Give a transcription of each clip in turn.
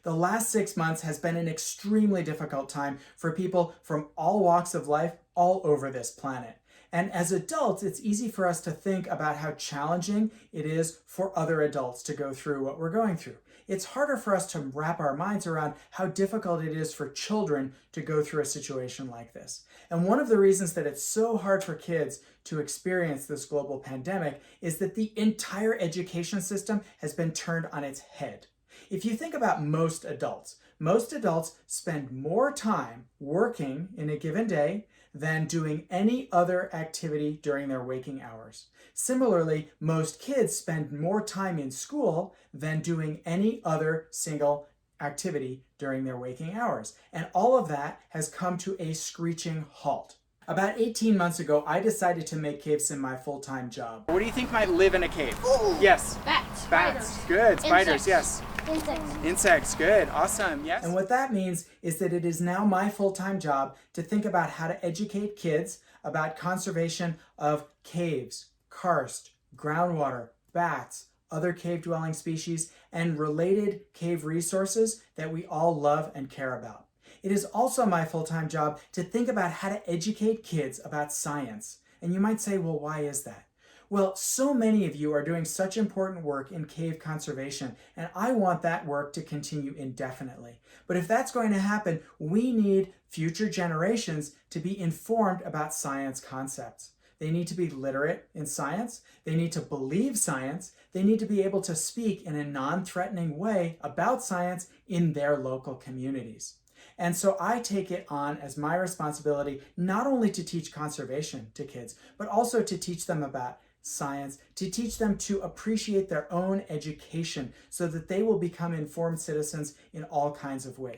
The last 6 months has been an extremely difficult time for people from all walks of life all over this planet. And as adults, it's easy for us to think about how challenging it is for other adults to go through what we're going through. It's harder for us to wrap our minds around how difficult it is for children to go through a situation like this. And one of the reasons that it's so hard for kids to experience this global pandemic is that the entire education system has been turned on its head. If you think about most adults spend more time working in a given day than doing any other activity during their waking hours. Similarly, most kids spend more time in school than doing any other single activity during their waking hours. And all of that has come to a screeching halt. About 18 months ago, I decided to make cave sim my full-time job. What do you think might live in a cave? Ooh, yes. Bats. Bats. Spiders. Good. Spiders, Insects. yes. Insects. Insects, good, awesome, yes. And what that means is that it is now my full-time job to think about how to educate kids about conservation of caves, karst, groundwater, bats, other cave-dwelling species, and related cave resources that we all love and care about. It is also my full-time job to think about how to educate kids about science. And you might say, well, why is that? Well, so many of you are doing such important work in cave conservation, and I want that work to continue indefinitely. But if that's going to happen, we need future generations to be informed about science concepts. They need to be literate in science, they need to believe science, they need to be able to speak in a non-threatening way about science in their local communities. And so I take it on as my responsibility not only to teach conservation to kids, but also to teach them about science, to teach them to appreciate their own education so that they will become informed citizens in all kinds of ways.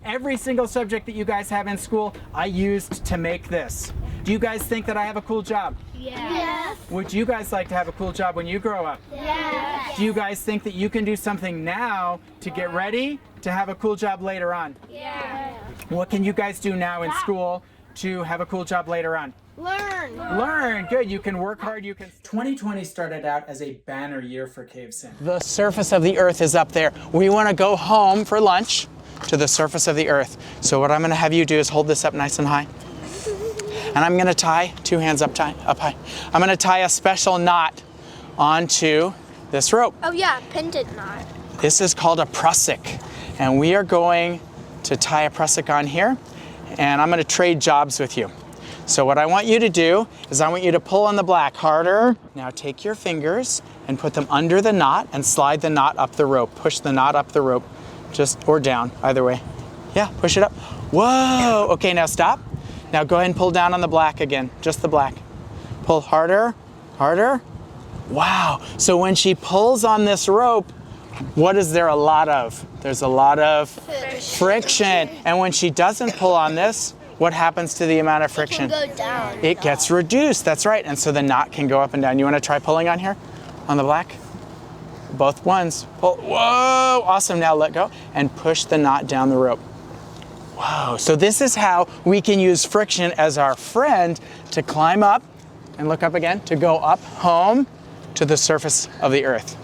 Every single subject that you guys have in school, I used to make this. Do you guys think that I have a cool job? Yes. Would you guys like to have a cool job when you grow up? Yes. Do you guys think that you can do something now to get ready to have a cool job later on? Yes. What can you guys do now in school to have a cool job later on? Learn. Learn, good. You can work hard. 2020 started out as a banner year for Cave Sim. The surface of the earth is up there. We want to go home for lunch to the surface of the earth. So what I'm going to have you do is hold this up nice and high. And I'm going to tie, two hands up high. I'm going to tie a special knot onto this rope. Oh yeah, pendant knot. This is called a prusik. And we are going to tie a prusik on here. And I'm going to trade jobs with you. So what I want you to do is I want you to pull on the black harder. Now take your fingers and put them under the knot and slide the knot up the rope. Push the knot up the rope, or down, either way. Yeah, push it up. Whoa, okay, now stop. Now go ahead and pull down on the black again, just the black. Pull harder, harder. Wow, so when she pulls on this rope, what is there a lot of? There's a lot of friction. And when she doesn't pull on this, what happens to the amount of friction? It can go down. It gets reduced, that's right. And so the knot can go up and down. You want to try pulling on here, on the black? Both ones. Pull. Whoa, awesome. Now let go and push the knot down the rope. Whoa, so this is how we can use friction as our friend to climb up and look up again, to go up home to the surface of the earth.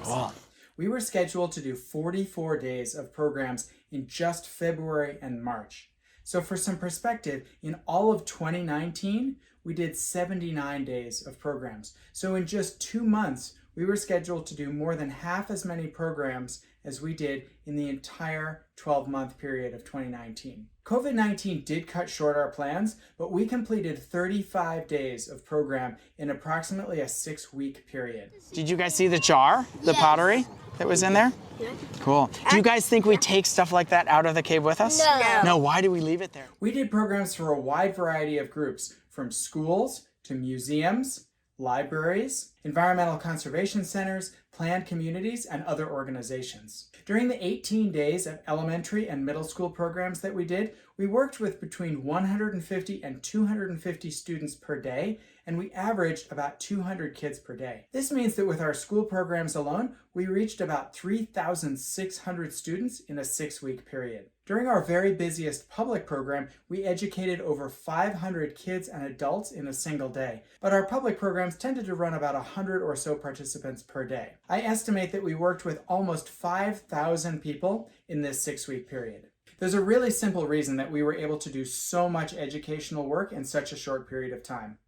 Cool. We were scheduled to do 44 days of programs in just February and March. So for some perspective, in all of 2019, we did 79 days of programs. So in just 2 months, we were scheduled to do more than half as many programs as we did in the entire 12-month period of 2019. COVID-19 did cut short our plans, but we completed 35 days of program in approximately a 6-week period. Did you guys see the jar, the pottery that was in there? Yeah. Cool. Do you guys think we take stuff like that out of the cave with us? No. No, why do we leave it there? We did programs for a wide variety of groups, from schools to museums, libraries, environmental conservation centers, planned communities, and other organizations. During the 18 days of elementary and middle school programs that we did, we worked with between 150 and 250 students per day, and we averaged about 200 kids per day. This means that with our school programs alone, we reached about 3,600 students in a 6-week period. During our very busiest public program, we educated over 500 kids and adults in a single day, but our public programs tended to run about 100 or so participants per day. I estimate that we worked with almost 5,000 people in this 6-week period. There's a really simple reason that we were able to do so much educational work in such a short period of time.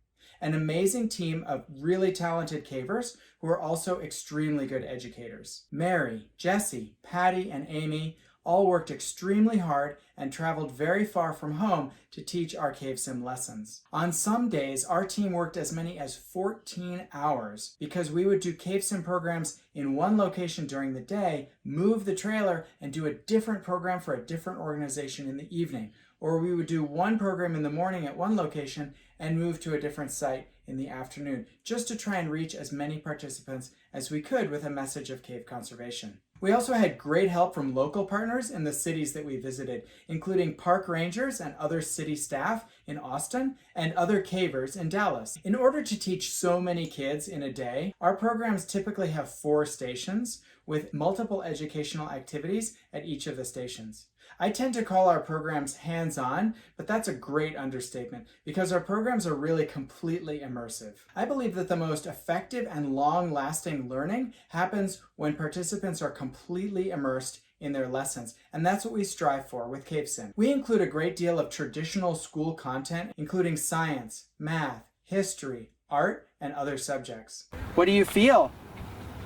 An amazing team of really talented cavers who are also extremely good educators. Mary, Jessie, Patty, and Amy all worked extremely hard and traveled very far from home to teach our cave sim lessons. On some days, our team worked as many as 14 hours because we would do cave sim programs in one location during the day, move the trailer, and do a different program for a different organization in the evening. Or we would do one program in the morning at one location and move to a different site in the afternoon, just to try and reach as many participants as we could with a message of cave conservation. We also had great help from local partners in the cities that we visited, including park rangers and other city staff in Austin and other cavers in Dallas. In order to teach so many kids in a day, our programs typically have 4 stations with multiple educational activities at each of the stations. I tend to call our programs hands-on, but that's a great understatement because our programs are really completely immersive. I believe that the most effective and long-lasting learning happens when participants are completely immersed in their lessons, and that's what we strive for with CaveSim. We include a great deal of traditional school content, including science, math, history, art, and other subjects. What do you feel?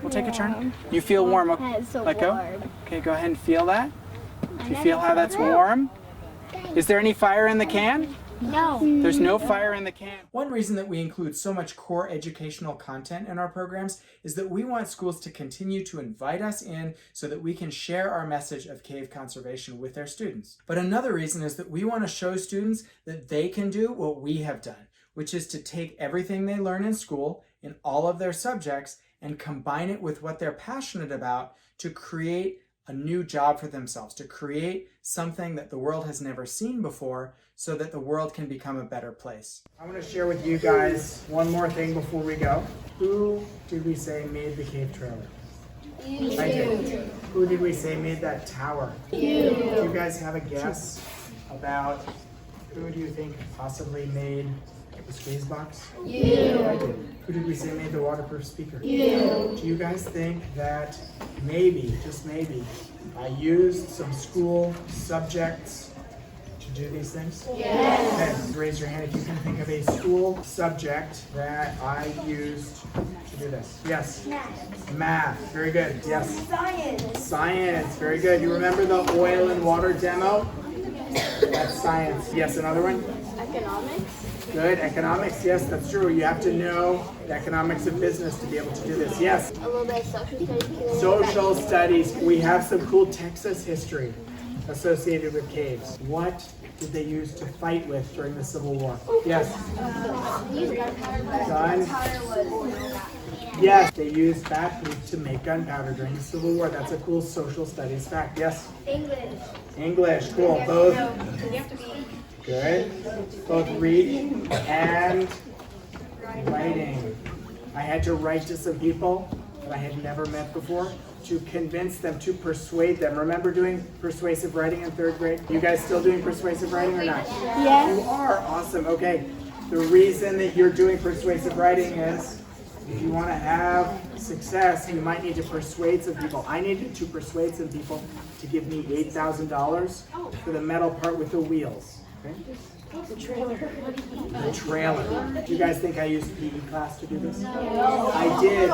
We'll take a turn. You feel warm. Let go. Okay, go ahead and feel that. Do you feel how that's warm? Is there any fire in the can? No. There's no fire in the can. One reason that we include so much core educational content in our programs is that we want schools to continue to invite us in so that we can share our message of cave conservation with their students. But another reason is that we want to show students that they can do what we have done, which is to take everything they learn in school in all of their subjects and combine it with what they're passionate about to create a new job for themselves, to create something that the world has never seen before so that the world can become a better place. I want to share with you guys one more thing before we go. Who did we say made the cave trailer? You. I did. Who did we say made that tower? You. Do you guys have a guess about who do you think possibly made the squeeze box? You. I did. Who did we say made the waterproof speaker? You. Do you guys think that maybe, just maybe, I used some school subjects to do these things? Yes. Okay, raise your hand if you can think of a school subject that I used to do this. Yes. Math. Very good. Yes. Science. Very good. You remember the oil and water demo? That's science. Yes, another one? Economics. Good. Economics. Yes, that's true. You have to know the economics of business to be able to do this. Yes. A little bit of social studies. Social studies. We have some cool Texas history associated with caves. What did they use to fight with during the Civil War? Yes. Gun. Yes, they used backwood to make gunpowder during the Civil War. That's a cool social studies fact. Yes. English. Cool. Both. Good. Both reading and writing. I had to write to some people that I had never met before to convince them, to persuade them. Remember doing persuasive writing in 3rd grade? You guys still doing persuasive writing or not? Yes. You are. Awesome. Okay. The reason that you're doing persuasive writing is if you want to have success, you might need to persuade some people. I needed to persuade some people to give me $8,000 for the metal part with the wheels. Okay? The trailer. Do you guys think I used PE class to do this? No. I did.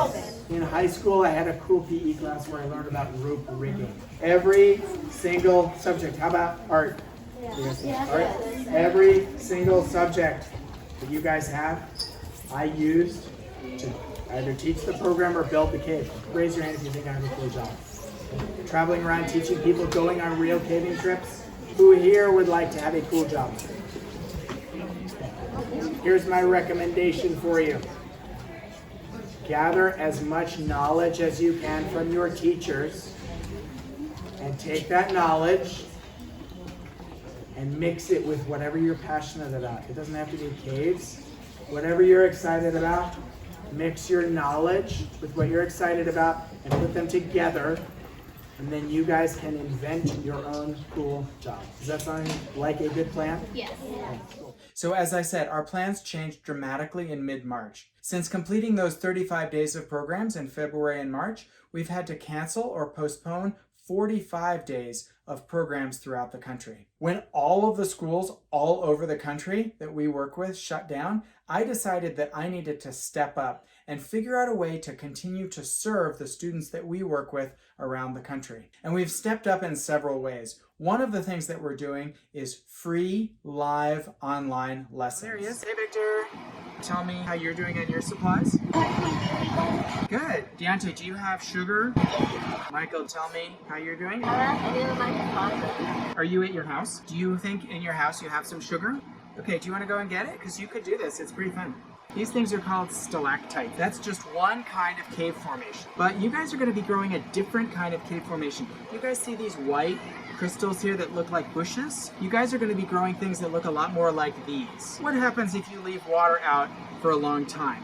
In high school, I had a cool PE class where I learned about rope rigging. Every single subject. How about art? Art. Every single subject that you guys have, I used to either teach the program or build the cave. Raise your hand if you think I have a cool job. Traveling around teaching people, going on real caving trips. Who here would like to have a cool job? Here's my recommendation for you. Gather as much knowledge as you can from your teachers and take that knowledge and mix it with whatever you're passionate about. It doesn't have to be caves. Whatever you're excited about, mix your knowledge with what you're excited about and put them together, and then you guys can invent your own cool job. Does that sound like a good plan? Yes. So as I said, our plans changed dramatically in mid-March. Since completing those 35 days of programs in February and March, we've had to cancel or postpone 45 days of programs throughout the country. When all of the schools all over the country that we work with shut down, I decided that I needed to step up and figure out a way to continue to serve the students that we work with around the country. And we've stepped up in several ways. One of the things that we're doing is free live online lessons. There he is. Hey, Victor. Tell me how you're doing on your supplies. Good. Deontay, do you have sugar? Michael, tell me how you're doing. Are you at your house? Do you think in your house you have some sugar? Okay, do you want to go and get it? Because you could do this. It's pretty fun. These things are called stalactites. That's just one kind of cave formation. But you guys are going to be growing a different kind of cave formation. You guys see these white crystals here that look like bushes? You guys are going to be growing things that look a lot more like these. What happens if you leave water out for a long time?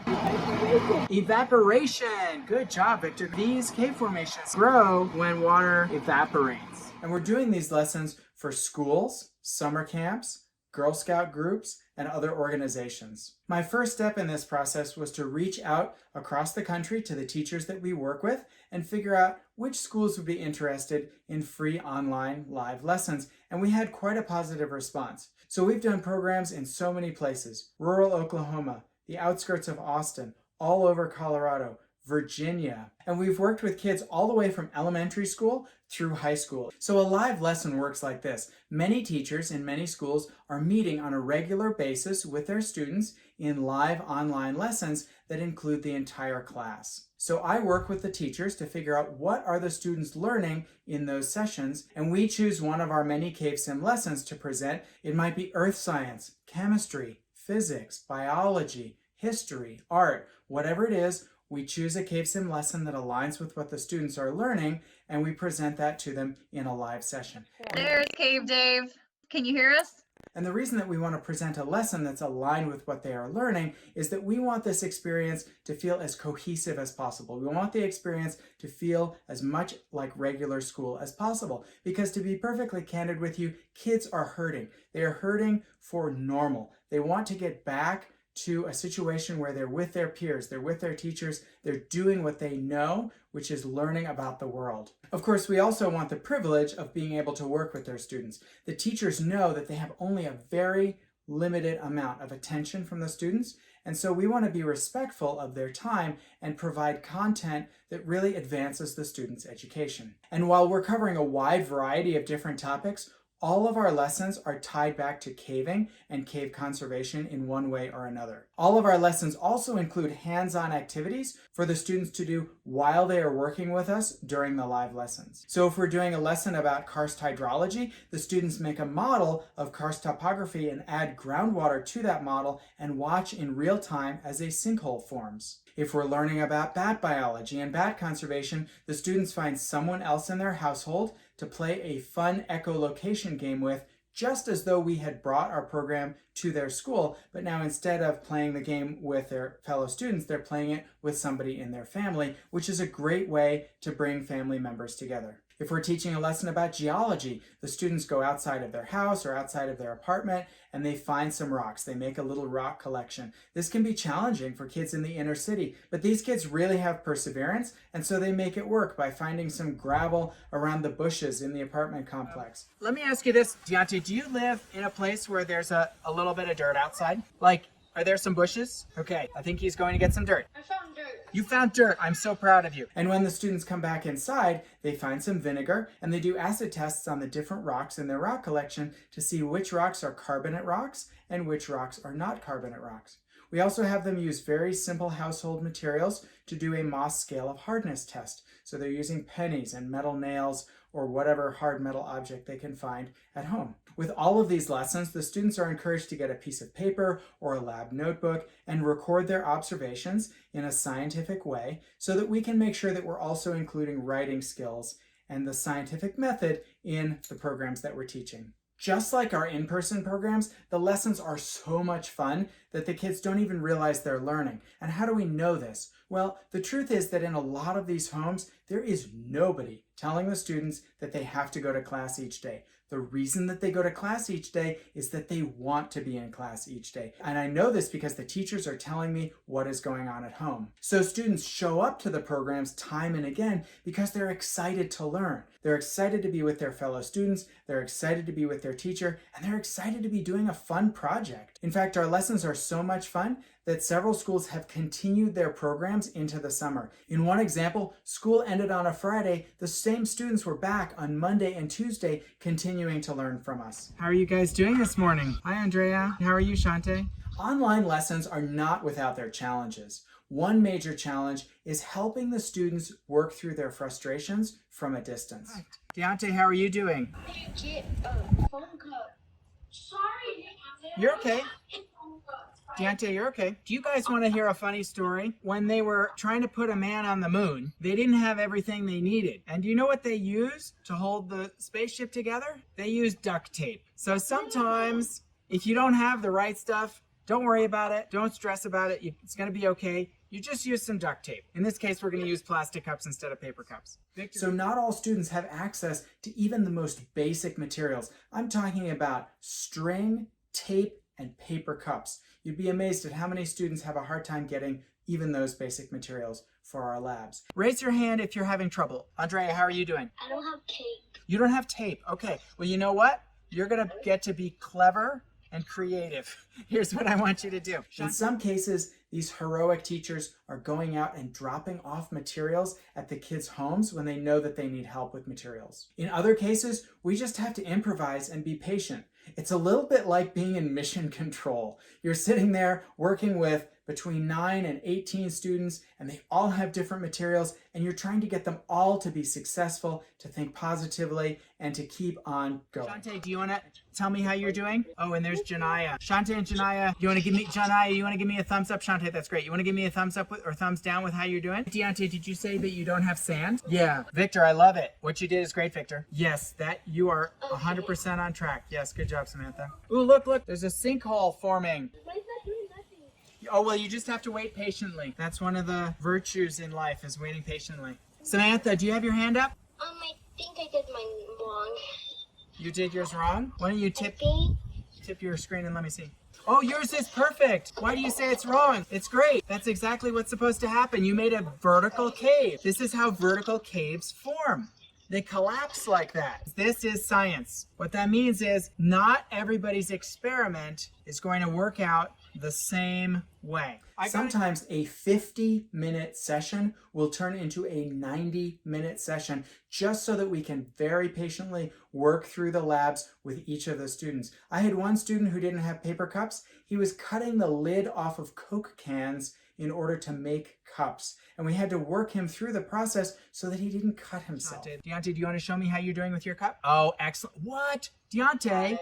Evaporation. Good job, Victor. These cave formations grow when water evaporates. And we're doing these lessons for schools, summer camps, Girl Scout groups, and other organizations. My first step in this process was to reach out across the country to the teachers that we work with and figure out which schools would be interested in free online live lessons, and we had quite a positive response. So we've done programs in so many places: rural Oklahoma, the outskirts of Austin, all over Colorado, Virginia, and we've worked with kids all the way from elementary school through high school. So a live lesson works like this. Many teachers in many schools are meeting on a regular basis with their students in live online lessons that include the entire class. So I work with the teachers to figure out what are the students learning in those sessions, and we choose one of our many Cave Sim lessons to present. It might be earth science, chemistry, physics, biology, history, art, whatever it is. We choose a Cave Sim lesson that aligns with what the students are learning, and we present that to them in a live session. There's Cave Dave. Can you hear us? And the reason that we want to present a lesson that's aligned with what they are learning is that we want this experience to feel as cohesive as possible. We want the experience to feel as much like regular school as possible. Because to be perfectly candid with you, kids are hurting. They are hurting for normal. They want to get back to a situation where they're with their peers, they're with their teachers, they're doing what they know, which is learning about the world. Of course, we also want the privilege of being able to work with their students. The teachers know that they have only a very limited amount of attention from the students, and so we want to be respectful of their time and provide content that really advances the students' education. And while we're covering a wide variety of different topics, all of our lessons are tied back to caving and cave conservation in one way or another. All of our lessons also include hands-on activities for the students to do while they are working with us during the live lessons. So if we're doing a lesson about karst hydrology, the students make a model of karst topography and add groundwater to that model and watch in real time as a sinkhole forms. If we're learning about bat biology and bat conservation, the students find someone else in their household to play a fun echolocation game with, just as though we had brought our program to their school, but now instead of playing the game with their fellow students, they're playing it with somebody in their family, which is a great way to bring family members together. If we're teaching a lesson about geology, the students go outside of their house or outside of their apartment and they find some rocks. They make a little rock collection. This can be challenging for kids in the inner city, but these kids really have perseverance, and so they make it work by finding some gravel around the bushes in the apartment complex. Let me ask you this, Deontay, do you live in a place where there's a little bit of dirt outside? Like, are there some bushes? Okay, I think he's going to get some dirt. I found dirt. You found dirt. I'm so proud of you. And when the students come back inside, they find some vinegar and they do acid tests on the different rocks in their rock collection to see which rocks are carbonate rocks and which rocks are not carbonate rocks. We also have them use very simple household materials to do a Mohs scale of hardness test. So they're using pennies and metal nails or whatever hard metal object they can find at home. With all of these lessons, the students are encouraged to get a piece of paper or a lab notebook and record their observations in a scientific way so that we can make sure that we're also including writing skills and the scientific method in the programs that we're teaching. Just like our in-person programs, the lessons are so much fun that the kids don't even realize they're learning. And how do we know this? Well, the truth is that in a lot of these homes, there is nobody telling the students that they have to go to class each day. The reason that they go to class each day is that they want to be in class each day. And I know this because the teachers are telling me what is going on at home. So students show up to the programs time and again because they're excited to learn. They're excited to be with their fellow students, they're excited to be with their teacher, and they're excited to be doing a fun project. In fact, our lessons are so much fun that several schools have continued their programs into the summer. In one example, school ended on a Friday. The same students were back on Monday and Tuesday continuing to learn from us. How are you guys doing this morning? Hi, Andrea. How are you, Shante? Online lessons are not without their challenges. One major challenge is helping the students work through their frustrations from a distance. Hi. Deontay, how are you doing? Get a phone call. Sorry. You're okay. Deontay, you're okay. Do you guys want to hear a funny story? When they were trying to put a man on the moon, they didn't have everything they needed. And do you know what they used to hold the spaceship together? They used duct tape. So sometimes, if you don't have the right stuff, don't worry about it. Don't stress about it. It's going to be okay. You just use some duct tape. In this case, we're going to use plastic cups instead of paper cups. So not all students have access to even the most basic materials. I'm talking about string, tape, and paper cups. You'd be amazed at how many students have a hard time getting even those basic materials for our labs. Raise your hand if you're having trouble. Andrea, how are you doing? I don't have tape. You don't have tape. Okay. Well, you know what? You're going to get to be clever and creative. Here's what I want you to do. In some cases, these heroic teachers are going out and dropping off materials at the kids' homes when they know that they need help with materials. In other cases, we just have to improvise and be patient. It's a little bit like being in mission control. You're sitting there working with between 9 and 18 students, and they all have different materials, and you're trying to get them all to be successful, to think positively, and to keep on going. Shante, do you want to tell me how you're doing? Oh, and there's Janaya. Shante and Janaya, you want to give me a thumbs up? Shante, that's great. You want to give me a thumbs up or thumbs down with how you're doing? Deontay, did you say that you don't have sand? Yeah. Victor, I love it. What you did is great, Victor. Yes, that you are 100% on track. Yes, good job, Samantha. Ooh, look, there's a sinkhole forming. Why is that doing nothing? Oh, well, you just have to wait patiently. That's one of the virtues in life, is waiting patiently. Samantha, do you have your hand up? I think I did mine wrong. You did yours wrong? Why don't you tip your screen and let me see. Oh, yours is perfect. Why do you say it's wrong? It's great. That's exactly what's supposed to happen. You made a vertical cave. This is how vertical caves form. They collapse like that. This is science. What that means is not everybody's experiment is going to work out the same way. Sometimes a 50-minute session will turn into a 90-minute session just so that we can very patiently work through the labs with each of the students. I had one student who didn't have paper cups. He was cutting the lid off of Coke cans in order to make cups. And we had to work him through the process so that he didn't cut himself. Deontay, do you want to show me how you're doing with your cup? Oh, excellent. What? Deontay,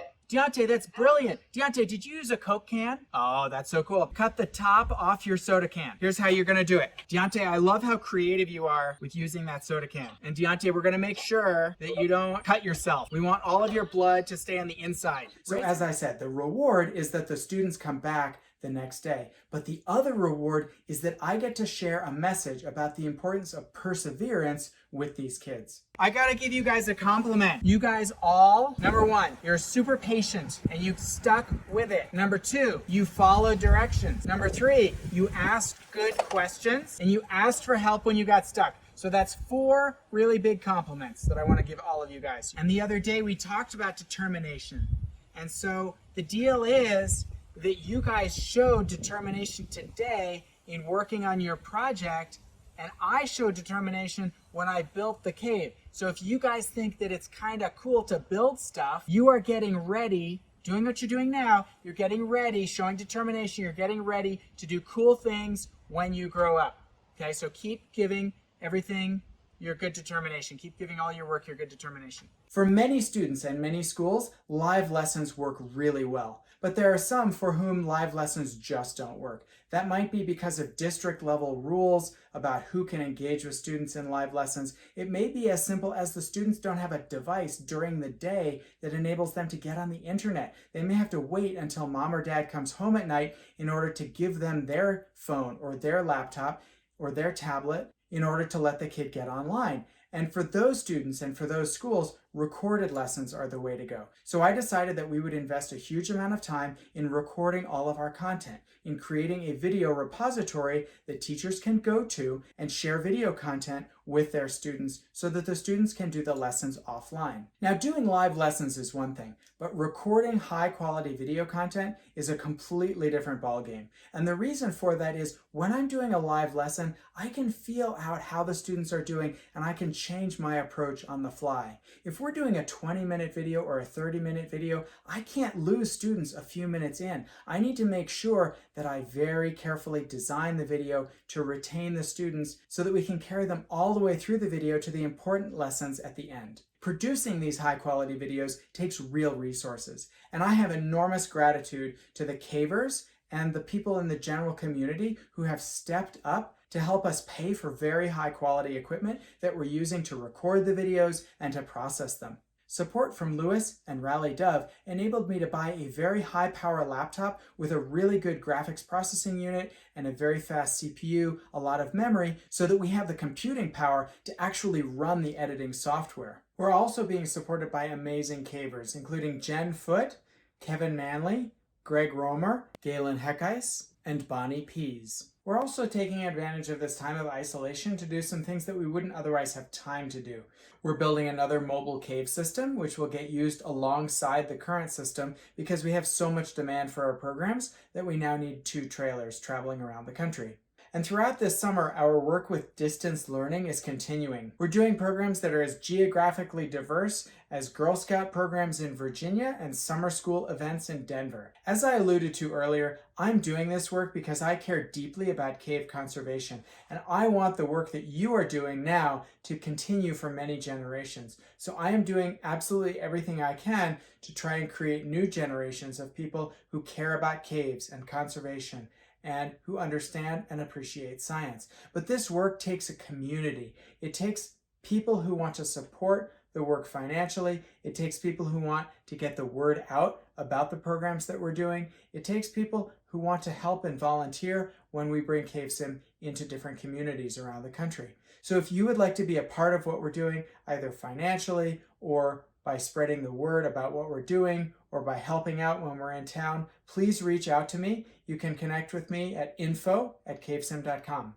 that's brilliant. Deontay, did you use a Coke can? Oh, that's so cool. Cut the top off your soda can. Here's how you're gonna do it. Deontay, I love how creative you are with using that soda can. And Deontay, we're gonna make sure that you don't cut yourself. We want all of your blood to stay on the inside. So as I said, the reward is that the students come back the next day. But the other reward is that I get to share a message about the importance of perseverance with these kids. I gotta give you guys a compliment. You guys all, number one, you're super patient and you stuck with it. Number two, you followed directions. Number three, you asked good questions and you asked for help when you got stuck. So that's 4 really big compliments that I want to give all of you guys. And the other day we talked about determination. And so the deal is that you guys showed determination today in working on your project, and I showed determination when I built the cave. So if you guys think that it's kind of cool to build stuff, you are getting ready, doing what you're doing now, you're getting ready, showing determination, you're getting ready to do cool things when you grow up. Okay, so keep giving everything your good determination. Keep giving all your work your good determination. For many students and many schools, live lessons work really well. But there are some for whom live lessons just don't work. That might be because of district level rules about who can engage with students in live lessons. It may be as simple as the students don't have a device during the day that enables them to get on the internet. They may have to wait until mom or dad comes home at night in order to give them their phone or their laptop or their tablet in order to let the kid get online. And for those students and for those schools, recorded lessons are the way to go. So I decided that we would invest a huge amount of time in recording all of our content, in creating a video repository that teachers can go to and share video content with their students so that the students can do the lessons offline. Now, doing live lessons is one thing, but recording high quality video content is a completely different ballgame. And the reason for that is when I'm doing a live lesson, I can feel out how the students are doing and I can change my approach on the fly. If we're doing a 20-minute video or a 30-minute video, I can't lose students a few minutes in. I need to make sure that I very carefully design the video to retain the students so that we can carry them all the way through the video to the important lessons at the end. Producing these high quality videos takes real resources, and I have enormous gratitude to the cavers and the people in the general community who have stepped up to help us pay for very high quality equipment that we're using to record the videos and to process them. Support from Lewis and Rally Dove enabled me to buy a very high power laptop with a really good graphics processing unit and a very fast CPU, a lot of memory, so that we have the computing power to actually run the editing software. We're also being supported by amazing cavers, including Jen Foote, Kevin Manley, Greg Romer, Galen Heckais, and Bonnie Pease. We're also taking advantage of this time of isolation to do some things that we wouldn't otherwise have time to do. We're building another mobile cave system, which will get used alongside the current system because we have so much demand for our programs that we now need 2 trailers traveling around the country. And throughout this summer, our work with distance learning is continuing. We're doing programs that are as geographically diverse as Girl Scout programs in Virginia and summer school events in Denver. As I alluded to earlier, I'm doing this work because I care deeply about cave conservation, and I want the work that you are doing now to continue for many generations. So I am doing absolutely everything I can to try and create new generations of people who care about caves and conservation and who understand and appreciate science. But this work takes a community. It takes people who want to support the work financially. It takes people who want to get the word out about the programs that we're doing. It takes people who want to help and volunteer when we bring CaveSim into different communities around the country. So if you would like to be a part of what we're doing, either financially or by spreading the word about what we're doing or by helping out when we're in town, please reach out to me. You can connect with me at info@cavesim.com.